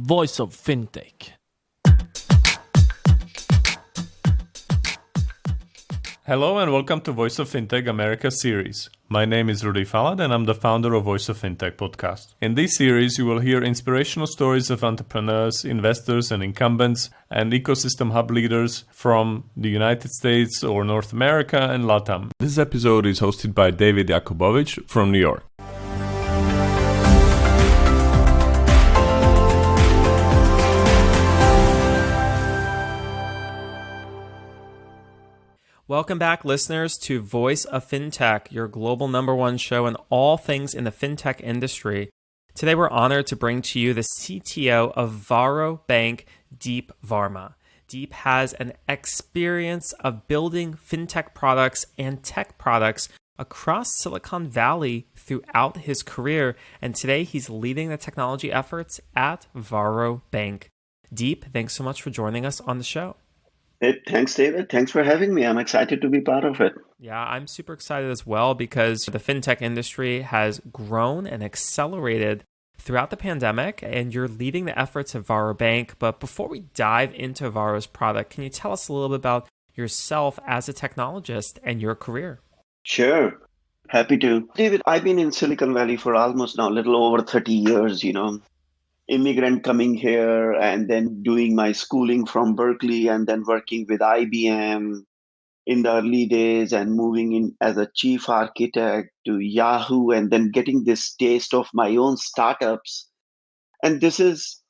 voice of FinTech. Hello and welcome to Voice of FinTech America series. My name is Rudy Falad and I'm the founder of Voice of FinTech podcast. In this series, you will hear inspirational stories of entrepreneurs, investors and incumbents and ecosystem hub leaders from the United States or North America and LATAM. This episode is hosted by David Yakobovitch from New York. Welcome back, listeners, to Voice of FinTech, your global #1 show in all things in the FinTech industry. Today, we're honored to bring to you the CTO of Varo Bank, Deep Varma. Deep has an experience of building FinTech products and tech products across Silicon Valley throughout his career, and today he's leading the technology efforts at Varo Bank. Deep, thanks so much for joining us on the show. Hey, thanks, David. Thanks for having me. I'm excited to be part of it. Yeah, I'm super excited as well because the fintech industry has grown and accelerated throughout the pandemic, and you're leading the efforts of Varo Bank. But before we dive into Varo's product, can you tell us a little bit about yourself as a technologist and your career? Sure. Happy to. David, I've been in Silicon Valley for almost now a little over 30 years, immigrant coming here and then doing my schooling from Berkeley and then working with IBM in the early days and moving in as a chief architect to Yahoo and then getting this taste of my own startups. And this is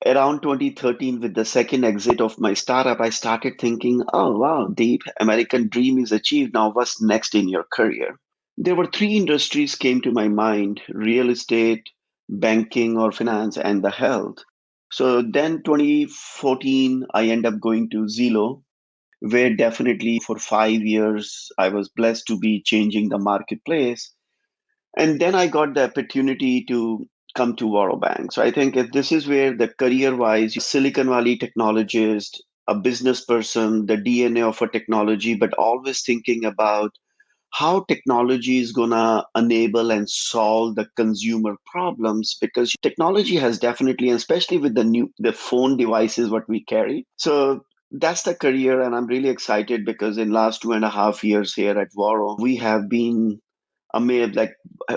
around 2013 with the second exit of my startup. I started thinking, oh, wow, Deep, American dream is achieved. Now what's next in your career? There were three industries came to my mind: real estate, banking or finance, and the health. So then 2014, I end up going to Zillow, where definitely for 5 years, I was blessed to be changing the marketplace. And then I got the opportunity to come to Varo Bank. So I think if this is where the career-wise, Silicon Valley technologist, a business person, the DNA of a technology, but always thinking about how technology is going to enable and solve the consumer problems, because technology has definitely, especially with the phone devices what we carry. So that's the career, and I'm really excited because in last 2.5 years here at Varo, we have been amazed, like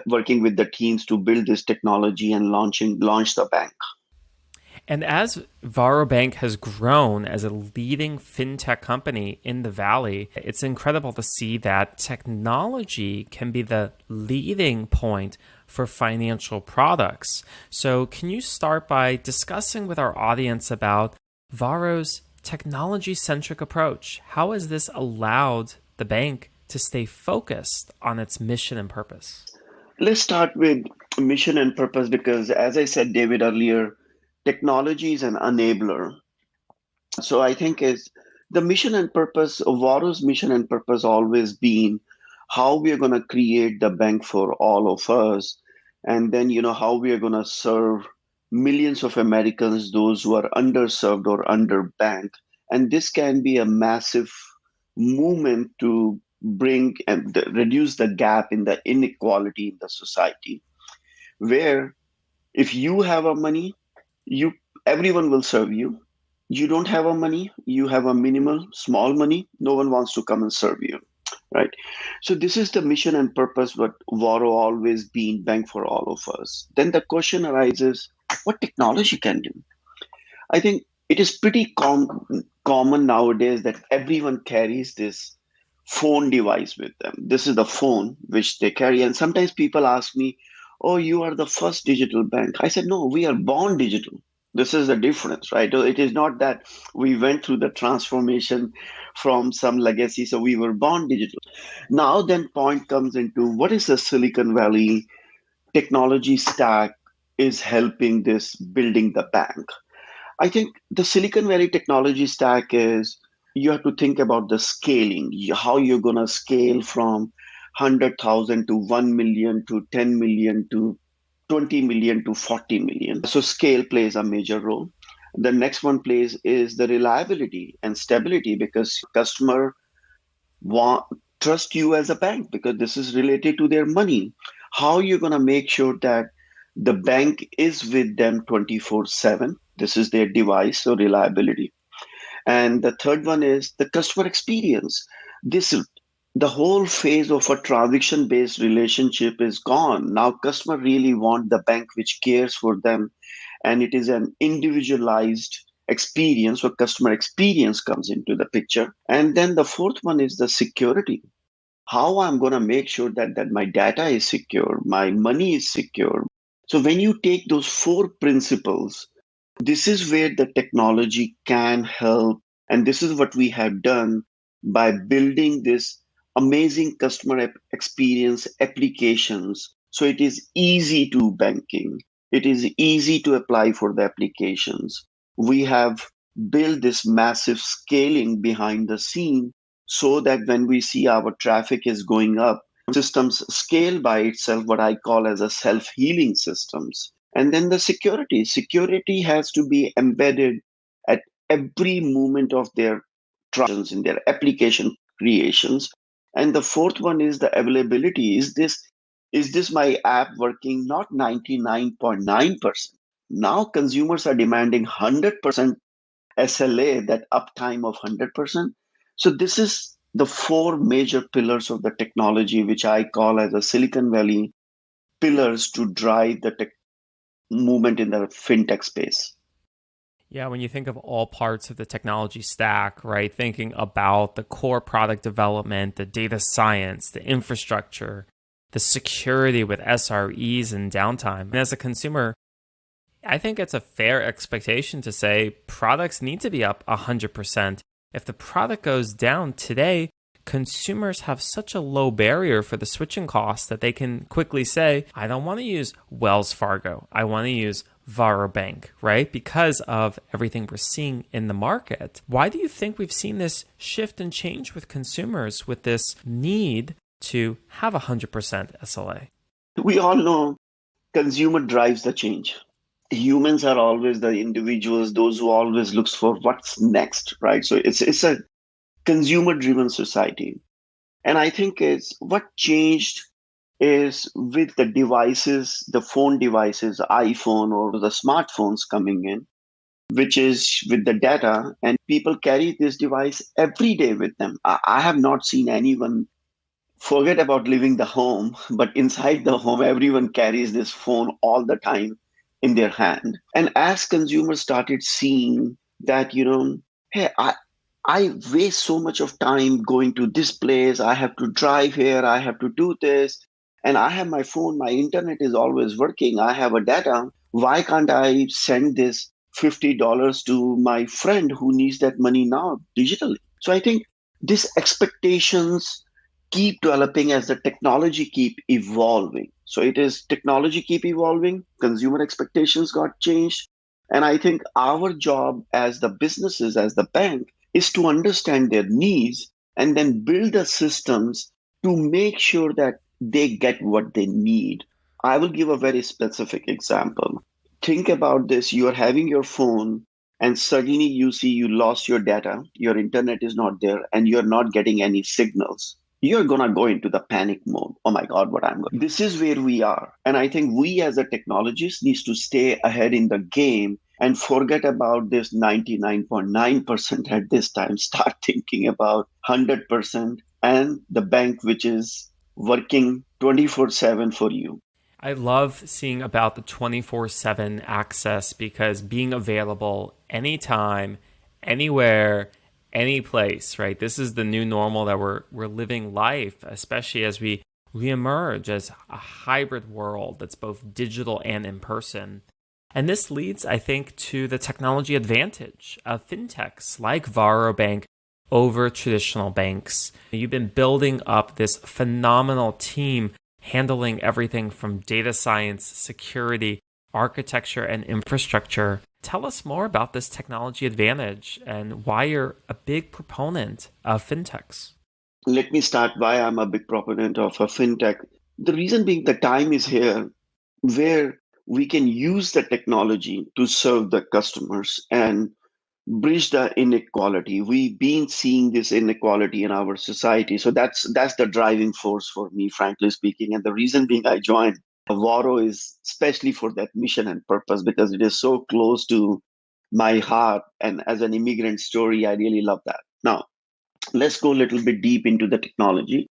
working with the teams to build this technology and launch the bank. And as Varo Bank has grown as a leading fintech company in the Valley, it's incredible to see that technology can be the leading point for financial products. So can you start by discussing with our audience about Varo's technology-centric approach? How has this allowed the bank to stay focused on its mission and purpose? Let's start with mission and purpose because, as I said, David, earlier, technology is an enabler. So I think is the mission and purpose of Varo's mission and purpose always been how we are going to create the bank for all of us. And then, how we are going to serve millions of Americans, those who are underserved or underbanked. And this can be a massive movement to bring and reduce the gap in the inequality in the society, where if you have a money, everyone will serve you. You don't have a money, you have a minimal small money, no one wants to come and serve you, right? So this is the mission and purpose what Varo always been, bank for all of us. Then the question arises, what technology can do? I think it is pretty common nowadays that everyone carries this phone device with them. This is the phone which they carry, and sometimes people ask me, oh, you are the first digital bank. I said, no, we are born digital. This is the difference, right? It is not that we went through the transformation from some legacy. So we were born digital. Now then point comes into what is the Silicon Valley technology stack is helping this building the bank. I think the Silicon Valley technology stack is you have to think about the scaling, how you're going to scale from 100,000 to 1 million to 10 million to 20 million to 40 million. So scale plays a major role. The next one plays is the reliability and stability, because customer trust you as a bank because this is related to their money. How you're going to make sure that the bank is with them 24/7. This is their device, so reliability. And the third one is the customer experience. This the whole phase of a transaction based relationship is gone. Now customer really want the bank which cares for them, and it is an individualized experience, or customer experience comes into the picture. And then the fourth one is the security. How I'm going to make sure that my data is secure, my money is secure. So when you take those four principles, this is where the technology can help. And this is what we have done by building this amazing customer experience applications. So it is easy to banking. It is easy to apply for the applications. We have built this massive scaling behind the scene so that when we see our traffic is going up, systems scale by itself, what I call as a self-healing systems. And then the security has to be embedded at every moment of their transactions in their application creations. And the fourth one is the availability. Is this my app working? Not 99.9%. Now consumers are demanding 100% SLA, that uptime of 100%. So this is the four major pillars of the technology, which I call as a Silicon Valley pillars to drive the tech movement in the fintech space. Yeah, when you think of all parts of the technology stack, right, thinking about the core product development, the data science, the infrastructure, the security with SREs and downtime. And as a consumer, I think it's a fair expectation to say products need to be up 100%. If the product goes down today, consumers have such a low barrier for the switching costs that they can quickly say, I don't want to use Wells Fargo. I want to use Varo Bank, right? Because of everything we're seeing in the market. Why do you think we've seen this shift and change with consumers with this need to have 100% SLA? We all know consumer drives the change. Humans are always the individuals, those who always looks for what's next, right? So it's a consumer driven society. And I think it's what changed is with the devices, the phone devices, iPhone or the smartphones coming in, which is with the data, and people carry this device every day with them. I have not seen anyone forget about leaving the home, but inside the home, everyone carries this phone all the time in their hand. And as consumers started seeing that, hey, I waste so much of time going to this place. I have to drive here. I have to do this. And I have my phone. My internet is always working. I have a data. Why can't I send this $50 to my friend who needs that money now digitally? So I think these expectations keep developing as the technology keep evolving. So it is technology keep evolving. Consumer expectations got changed. And I think our job as the businesses, as the bank, is to understand their needs and then build the systems to make sure that they get what they need. I will give a very specific example. Think about this. You are having your phone and suddenly you see you lost your data, your internet is not there, and you're not getting any signals. You're going to go into the panic mode. Oh my God, what I'm going. This is where we are. And I think we as a technologist needs to stay ahead in the game and forget about this 99.9% at this time. Start thinking about 100% and the bank which is working 24/7 for you. I love seeing about the 24/7 access because being available anytime, anywhere, any place, right? This is the new normal that we're living life, especially as we reemerge as a hybrid world that's both digital and in person. And this leads, I think, to the technology advantage of fintechs like Varo Bank over traditional banks. You've been building up this phenomenal team handling everything from data science, security, architecture, and infrastructure. Tell us more about this technology advantage and why you're a big proponent of fintechs. Let me start why I'm a big proponent of a fintech. The reason being the time is here where we can use the technology to serve the customers and bridge the inequality. We've been seeing this inequality in our society. So that's the driving force for me, frankly speaking. And the reason being I joined Varo is especially for that mission and purpose because it is so close to my heart. And as an immigrant story, I really love that. Now, let's go a little bit deep into the technology.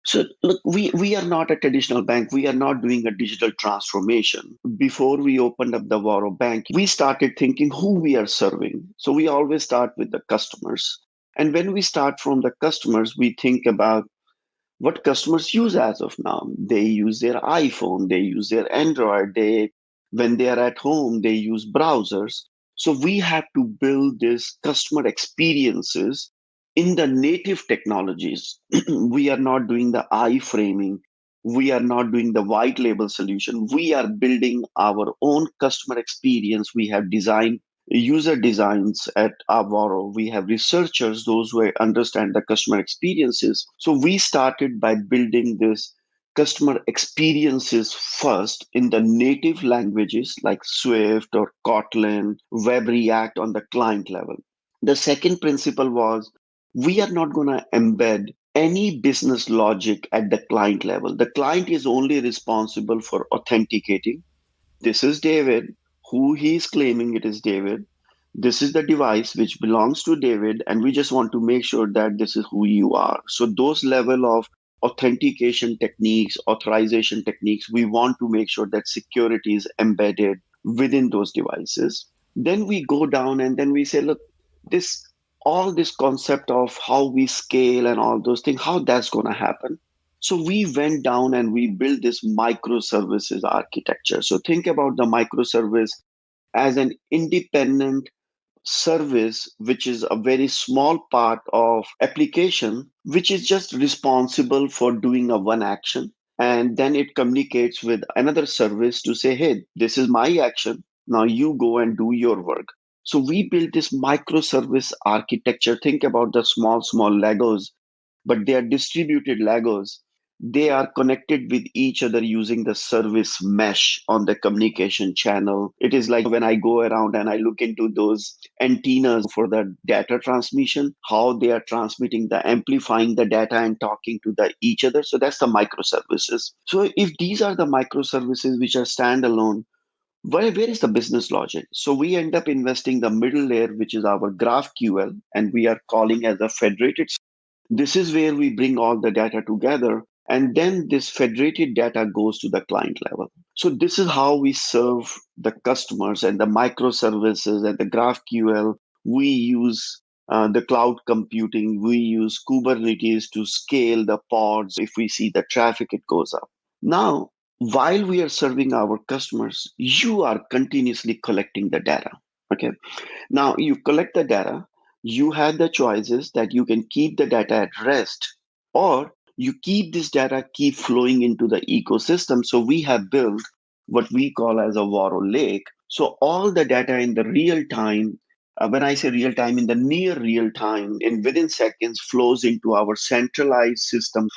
So look, we are not a traditional bank. We are not doing a digital transformation. Before we opened up the Varo Bank, we started thinking who we are serving. So we always start with the customers. And when we start from the customers, we think about what customers use as of now. They use their iPhone, they use their Android, when they are at home, they use browsers. So we have to build this customer experiences in the native technologies. We are not doing the iframing. We are not doing the white label solution. We are building our own customer experience. We have designed user designs at Avaro. We have researchers, those who understand the customer experiences. So we started by building this customer experiences first in the native languages like Swift or Kotlin, Web React on the client level. The second principle was we are not going to embed any business logic at the client level. The client is only responsible for authenticating. This is David, who he is claiming it is David. This is the device which belongs to David, and we just want to make sure that this is who you are. So those level of authentication techniques, authorization techniques, we want to make sure that security is embedded within those devices. Then we go down and then we say, look, this all this concept of how we scale and all those things, how that's going to happen. So we went down and we built this microservices architecture. So think about the microservice as an independent service, which is a very small part of application, which is just responsible for doing a one action. And then it communicates with another service to say, hey, this is my action. Now you go and do your work. So we built this microservice architecture. Think about the small Legos, but they are distributed Legos. They are connected with each other using the service mesh on the communication channel. It is like when I go around and I look into those antennas for the data transmission, how they are transmitting the amplifying the data and talking to the each other. So that's the microservices. So if these are the microservices which are standalone, where is the business logic? So we end up investing the middle layer, which is our GraphQL, and we are calling as a federated. This is where we bring all the data together, and then this federated data goes to the client level. So this is how we serve the customers and the microservices and the GraphQL. We use the cloud computing. We use Kubernetes to scale the pods. If we see the traffic, it goes up. Now, while we are serving our customers, you are continuously collecting the data. Okay. Now you collect the data, you have the choices that you can keep the data at rest, or you keep this data keep flowing into the ecosystem. So we have built what we call as a Varo Lake. So all the data in the real time, when I say real time, in the near real time, in within seconds, flows into our centralized system.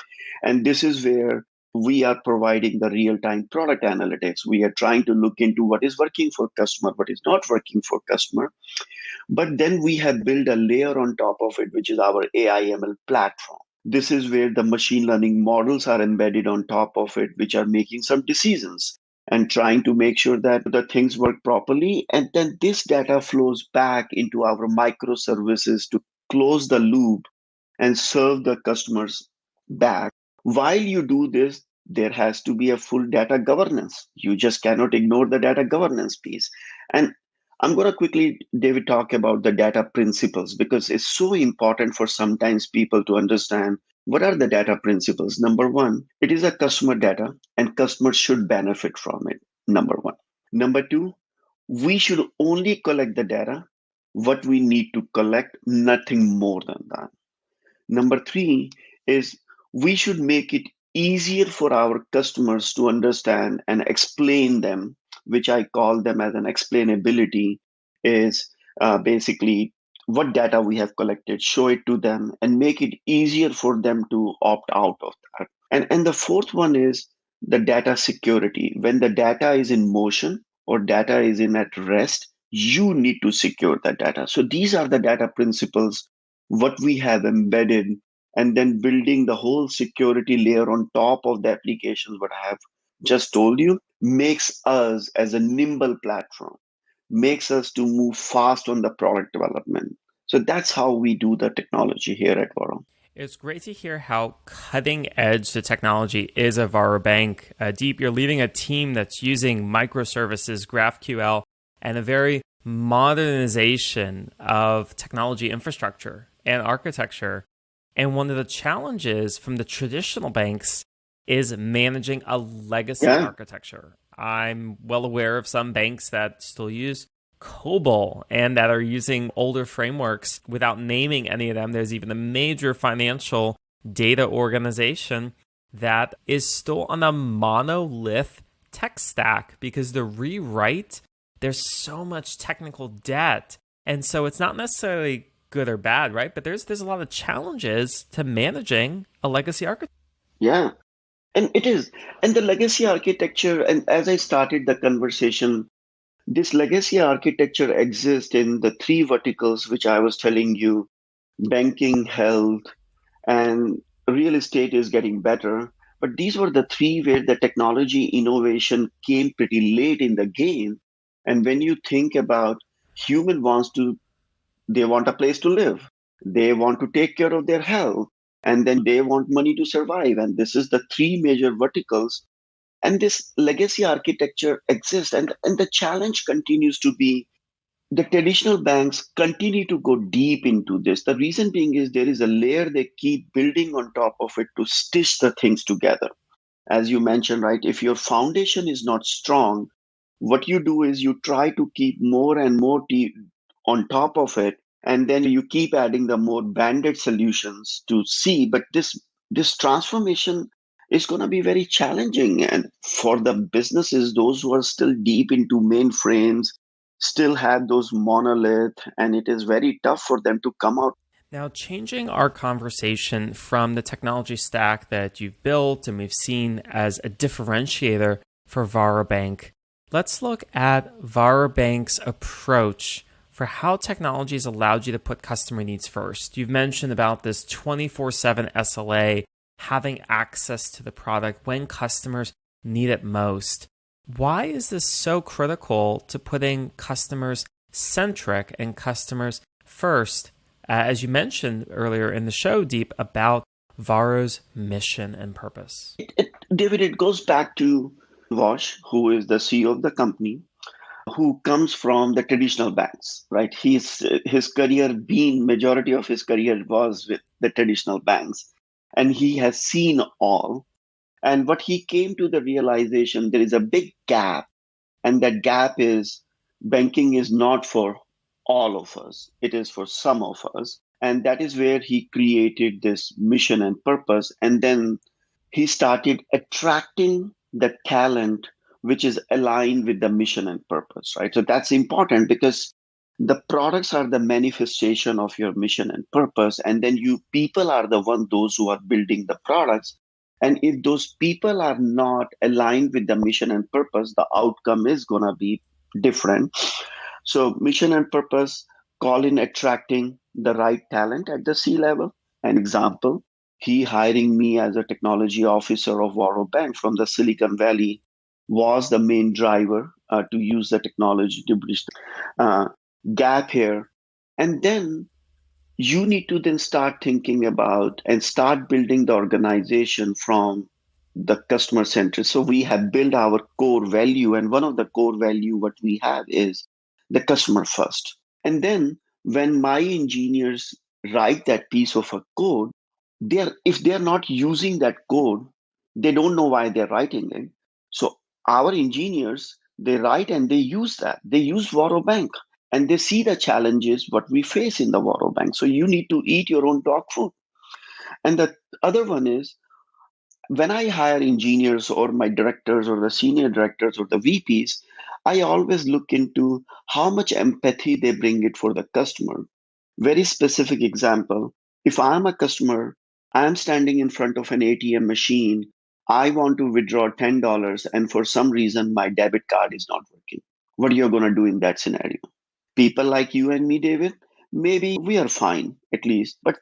And this is where we are providing the real-time product analytics. We are trying to look into what is working for customer, what is not working for customer. But then we have built a layer on top of it, which is our AI ML platform. This is where the machine learning models are embedded on top of it, which are making some decisions and trying to make sure that the things work properly. And then this data flows back into our microservices to close the loop and serve the customers back. While you do this, there has to be a full data governance. You just cannot ignore the data governance piece. And I'm going to quickly, David, talk about the data principles because it's so important for sometimes people to understand what are the data principles. Number one, it is a customer data and customers should benefit from it. Number one. Number two, we should only collect the data what we need to collect, nothing more than that. Number three is we should make it easier for our customers to understand and explain them, which I call them as an explainability, is basically what data we have collected, show it to them, and make it easier for them to opt out of that. And the fourth one is the data security. When the data is in motion or data is in at rest, you need to secure that data. So these are the data principles what we have embedded, and then building the whole security layer on top of the applications what I have just told you makes us as a nimble platform. makes us to move fast on the product development. So that's how we do the technology here at Varo. It's great to hear how cutting edge the technology is at Varo Bank. Deep, you're leading a team that's using microservices, GraphQL, and a very modernization of technology infrastructure and architecture. And one of the challenges from the traditional banks is managing a legacy architecture. I'm well aware of some banks that still use COBOL and that are using older frameworks without naming any of them. There's even a major financial data organization that is still on a monolith tech stack because the rewrite, there's so much technical debt. And so it's not necessarily good or bad, right? But there's a lot of challenges to managing a legacy architecture. Yeah, and it is. And the legacy architecture, and as I started the conversation, this legacy architecture exists in the three verticals, which I was telling you: banking, health, and real estate is getting better. But these were the three where the technology innovation came pretty late in the game. And when you think about human wants to, they want a place to live, they want to take care of their health, and then they want money to survive. And this is the three major verticals, and this legacy architecture exists, and the challenge continues to be the traditional banks continue to go deep into this. The reason being is there is a layer they keep building on top of it to stitch the things together. As you mentioned, right, if your foundation is not strong, what you do is you try to keep more and more on top of it, and then you keep adding the more banded solutions to see. But this transformation is going to be very challenging, and for the businesses, those who are still deep into mainframes still have those monolith, and it is very tough for them to come out. Now, changing our conversation from the technology stack that you've built and we've seen as a differentiator for Varo Bank, let's look at Varo Bank's approach for how technology has allowed you to put customer needs first. You've mentioned about this 24/7 SLA, having access to the product when customers need it most. Why is this so critical to putting customers centric and customers first? As you mentioned earlier in the show, Deep, about Varo's mission and purpose. David, it goes back to Vosh, who is the CEO of the company, who comes from the traditional banks, right? His career, being majority of his career was with the traditional banks, and he has seen all. And what he came to the realization, there is a big gap, and that gap is banking is not for all of us, it is for some of us. And that is where he created this mission and purpose. And then he started attracting the talent which is aligned with the mission and purpose, right? So that's important because the products are the manifestation of your mission and purpose. And then you people are the one, those who are building the products. And if those people are not aligned with the mission and purpose, the outcome is going to be different. So, mission and purpose call in attracting the right talent at the C level. An example, he hiring me as a technology officer of Varo Bank from the Silicon Valley was the main driver to use the technology to bridge the gap here. And then you need to then start thinking about and start building the organization from the customer centric. So we have built our core value, and one of the core value what we have is the customer first. And then when my engineers write that piece of a code, if they're not using that code, they don't know why they're writing it. So our engineers, they write and they use that. They use Varo Bank, and they see the challenges what we face in the Varo Bank. So you need to eat your own dog food. And the other one is when I hire engineers or my directors or the senior directors or the VPs, I always look into how much empathy they bring it for the customer. Very specific example. If I'm a customer, I'm standing in front of an ATM machine. I want to withdraw $10 and for some reason my debit card is not working. What are you going to do in that scenario? People like you and me, David, maybe we are fine at least, but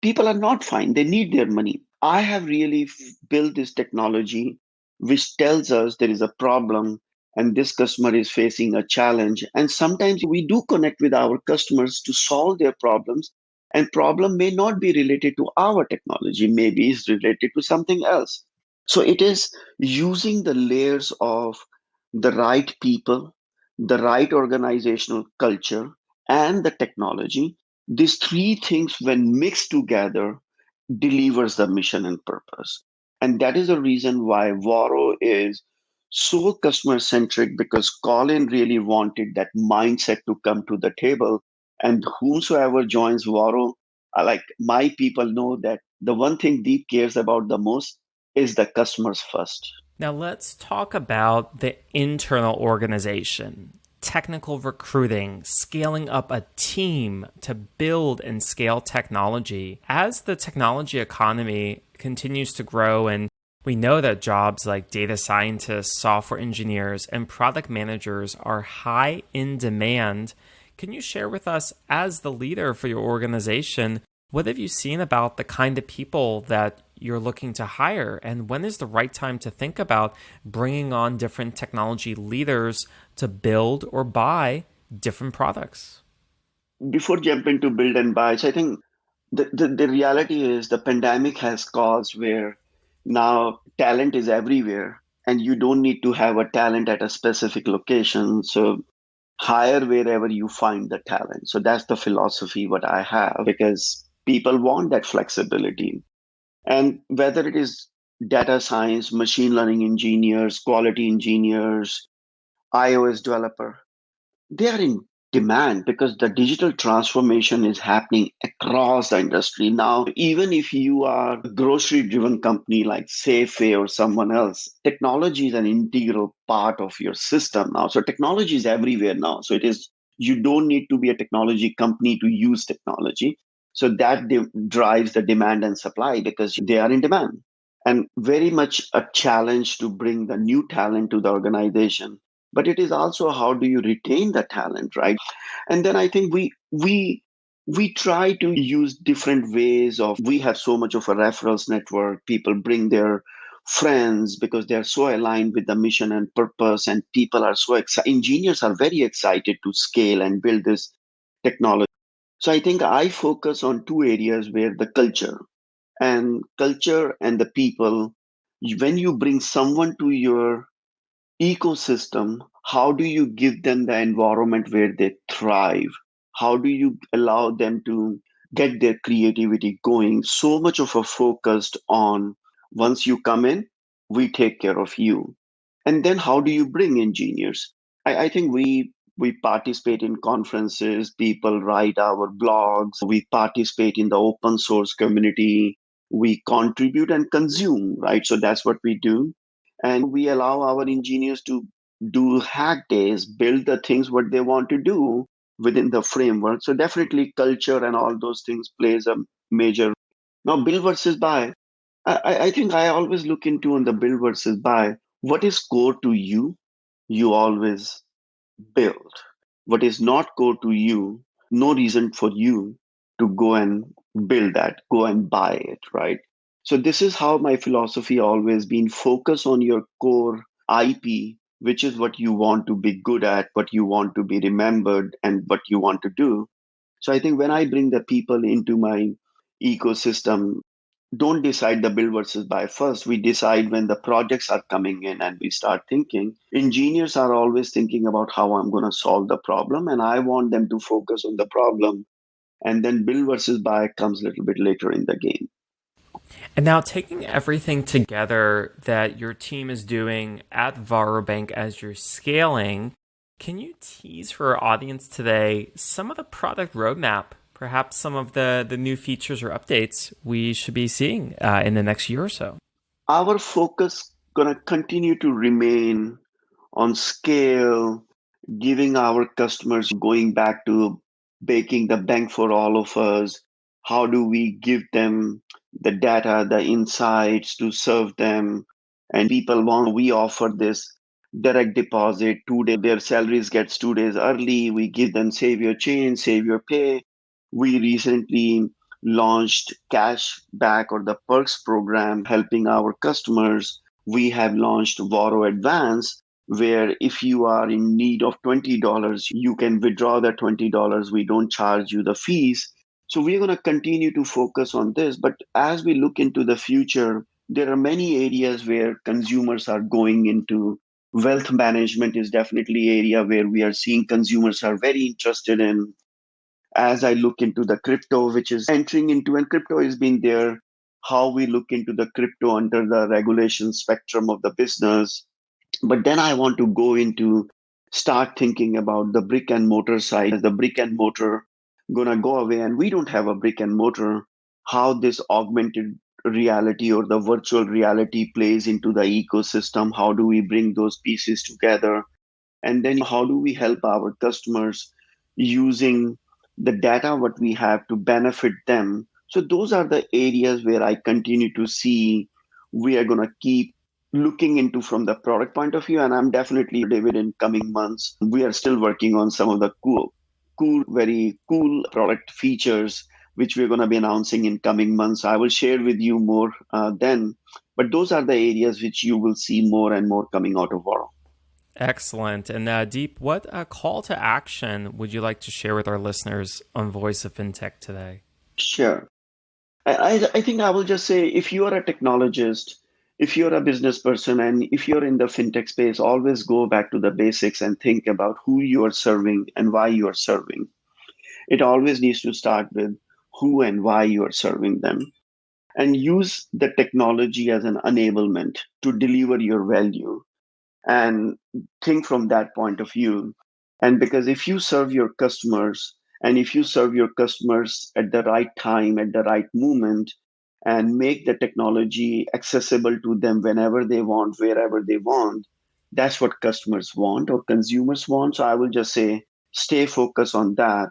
people are not fine. They need their money. I have really built this technology which tells us there is a problem and this customer is facing a challenge. And sometimes we do connect with our customers to solve their problems, and problem may not be related to our technology, maybe it's related to something else. So it is using the layers of the right people, the right organizational culture, and the technology. These three things, when mixed together, delivers the mission and purpose. And that is the reason why Varo is so customer centric, because Colin really wanted that mindset to come to the table. And whomsoever joins Varo, like my people know that the one thing Deep cares about the most is the customers first. Now, let's talk about the internal organization, technical recruiting, scaling up a team to build and scale technology. As the technology economy continues to grow, and we know that jobs like data scientists, software engineers, and product managers are high in demand, can you share with us, as the leader for your organization, what have you seen about the kind of people that you're looking to hire, and when is the right time to think about bringing on different technology leaders to build or buy different products? Before jumping to build and buy, so I think the reality is the pandemic has caused where now talent is everywhere, and you don't need to have a talent at a specific location. So hire wherever you find the talent. So that's the philosophy what I have, because people want that flexibility. And whether it is data science, machine learning engineers, quality engineers, iOS developer, they are in demand because the digital transformation is happening across the industry now. Even if you are a grocery driven company like Safeway or someone else, technology is an integral part of your system now. So technology is everywhere now. So it is, you don't need to be a technology company to use technology. So that drives the demand and supply because they are in demand. And very much a challenge to bring the new talent to the organization, but it is also how do you retain the talent, right? And then I think we try to use different ways of, we have so much of a referrals network, people bring their friends because they're so aligned with the mission and purpose, and people are so excited, engineers are very excited to scale and build this technology. So I think I focus on two areas where the culture and the people. When you bring someone to your ecosystem, how do you give them the environment where they thrive? How do you allow them to get their creativity going? So much of a focused on, once you come in, we take care of you. And then how do you bring engineers? I think we participate in conferences, people write our blogs, we participate in the open source community, we contribute and consume, right? So that's what we do. And we allow our engineers to do hack days, build the things what they want to do within the framework. So definitely culture and all those things plays a major. Now build versus buy. I think I always look into on the build versus buy. What is core to you? You always build. What is not core to you, no reason for you to go and build that, go and buy it, right? So this is how my philosophy always been, focus on your core IP, which is what you want to be good at, what you want to be remembered, and what you want to do. So I think when I bring the people into my ecosystem, don't decide the build versus buy first. We decide when the projects are coming in and we start thinking. Engineers are always thinking about how I'm going to solve the problem, and I want them to focus on the problem. And then build versus buy comes a little bit later in the game. And now, taking everything together that your team is doing at Varo Bank as you're scaling, can you tease for our audience today some of the product roadmap, perhaps some of the new features or updates we should be seeing in the next year or so? Our focus going to continue to remain on scale, giving our customers, going back to baking the bank for all of us. How do we give them the data, the insights to serve them? And people want, we offer this direct deposit 2 day, their salaries gets 2 days early. We give them save your change, save your pay. We recently launched cash back or the perks program helping our customers. We have launched Varo Advance, where if you are in need of $20, you can withdraw that $20. We don't charge you the fees. So we're going to continue to focus on this. But as we look into the future, there are many areas where consumers are going into. Wealth management is definitely an area where we are seeing consumers are very interested in. As I look into the crypto, which is entering into, and crypto has been there, how we look into the crypto under the regulation spectrum of the business. But then I want to go into start thinking about the brick and mortar side. As the brick and mortar gonna go away, and we don't have a brick and mortar, how this augmented reality or the virtual reality plays into the ecosystem. How do we bring those pieces together? And then how do we help our customers using the data what we have to benefit them? So those are the areas where I continue to see we are going to keep looking into from the product point of view. And I'm definitely, David, in coming months we are still working on some of the very cool product features which we're going to be announcing in coming months. I will share with you more then, but those are the areas which you will see more and more coming out of Varo. Excellent. And Deep, what call to action would you like to share with our listeners on Voice of FinTech today? Sure. I think I will just say, if you are a technologist, if you're a business person, and if you're in the fintech space, always go back to the basics and think about who you are serving and why you are serving. It always needs to start with who and why you are serving them, and use the technology as an enablement to deliver your value, and think from that point of view. And because if you serve your customers, and if you serve your customers at the right time, at the right moment, and make the technology accessible to them whenever they want, wherever they want, that's what customers want or consumers want. So I will just say, stay focused on that.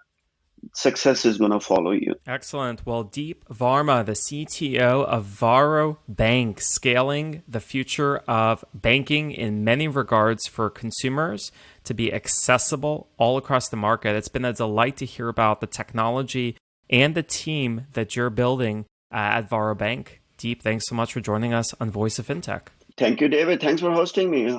Success is going to follow you. Excellent. Well, Deep Varma, the CTO of Varo Bank, scaling the future of banking in many regards for consumers to be accessible all across the market. It's been a delight to hear about the technology and the team that you're building at Varo Bank. Deep, thanks so much for joining us on Voice of FinTech. Thank you, David. Thanks for hosting me.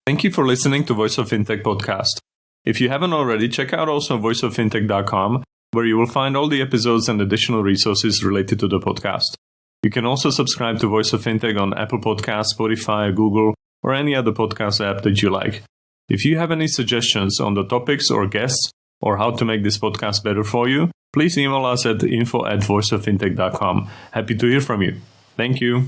Thank you for listening to Voice of FinTech podcast. If you haven't already, check out also voiceoffintech.com, where you will find all the episodes and additional resources related to the podcast. You can also subscribe to Voice of FinTech on Apple Podcasts, Spotify, Google, or any other podcast app that you like. If you have any suggestions on the topics or guests, or how to make this podcast better for you, please email us at info@voiceoffintech.com. Happy to hear from you. Thank you.